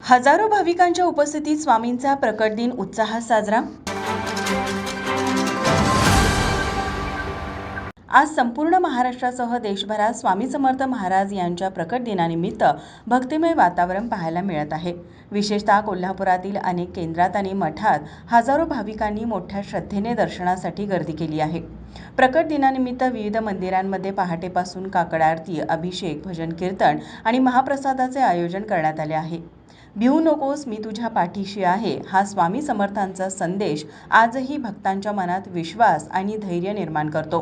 हजारो भाविकांच्या उपस्थितीत स्वामींचा प्रकट दिन उत्साहात साजरा। आज संपूर्ण महाराष्ट्रासह देशभरात स्वामी समर्थ महाराज यांच्या प्रकट दिनानिमित्त भक्तिमय वातावरण पाहायला मिळत आहे। विशेषतः कोल्हापुरातील अनेक केंद्रात आणि मठात हजारो भाविकांनी मोठ्या श्रद्धेने दर्शनासाठी गर्दी केली आहे। प्रकट दिनानिमित्त विविध मंदिरांमध्ये पहाटेपासून काकड आरती, अभिषेक, भजन कीर्तन आणि महाप्रसादाचे आयोजन करण्यात आले आहे। भिवू नकोस, मी तुझ्या पाठीशी आहे हा स्वामी समर्थांचा संदेश आजही भक्तांच्या मनात विश्वास आणि धैर्य निर्माण करतो।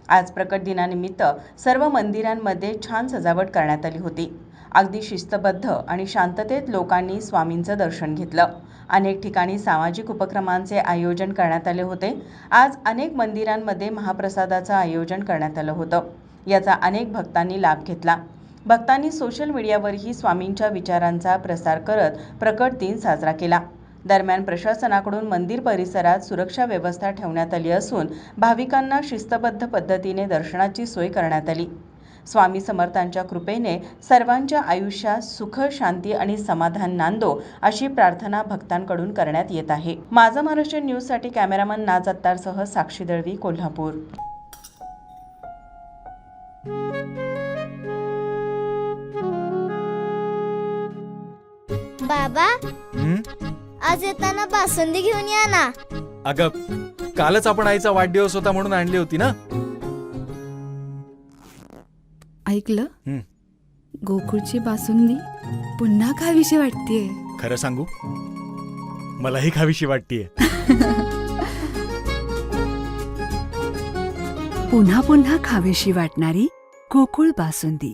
आज प्रकट दिनानिमित्त सर्व मंदिरांमध्ये छान सजावट करण्यात आली होती। अगदी शिस्तबद्ध आणि शांततेत लोकांनी स्वामींचं दर्शन घेतलं। अनेक ठिकाणी सामाजिक उपक्रमांचे आयोजन करण्यात आले होते। आज अनेक मंदिरांमध्ये महाप्रसादाचं आयोजन करण्यात आलं होतं। याचा अनेक भक्तांनी लाभ घेतला। भक्तांनी सोशल मीडियावरही स्वामींच्या विचारांचा प्रसार करत प्रकट दिन साजरा केला। दरम्यान प्रशासनाकडून मंदिर परिसरात सुरक्षा व्यवस्था ठेवण्यात आली असून भाविकांना शिस्तबद्ध पद्धतीने दर्शनाची सोय करण्यात आली। स्वामी समर्थांच्या कृपेने सर्वांच्या आयुष्यात सुख, शांती आणि समाधान नांदो अशी प्रार्थना भक्तांकडून करण्यात येत आहे। माझा महाराष्ट्र न्यूजसाठी कॅमेरामन नाज अत्तारसह साक्षी दळवी, कोल्हापूर। बाबा, आज येताना बासुंदी घेऊन या ना। अगं, कालच आपण आईचा वाढदिवस होता म्हणून आणली होती ना। ऐकलं, गोकुळची बासुंदी पुन्हा खावीशी वाटतेय। खरं सांगू, मलाही खावीशी वाटतेय। पुन्हा पुन्हा खावीशी वाटणारी गोकुळ बासुंदी।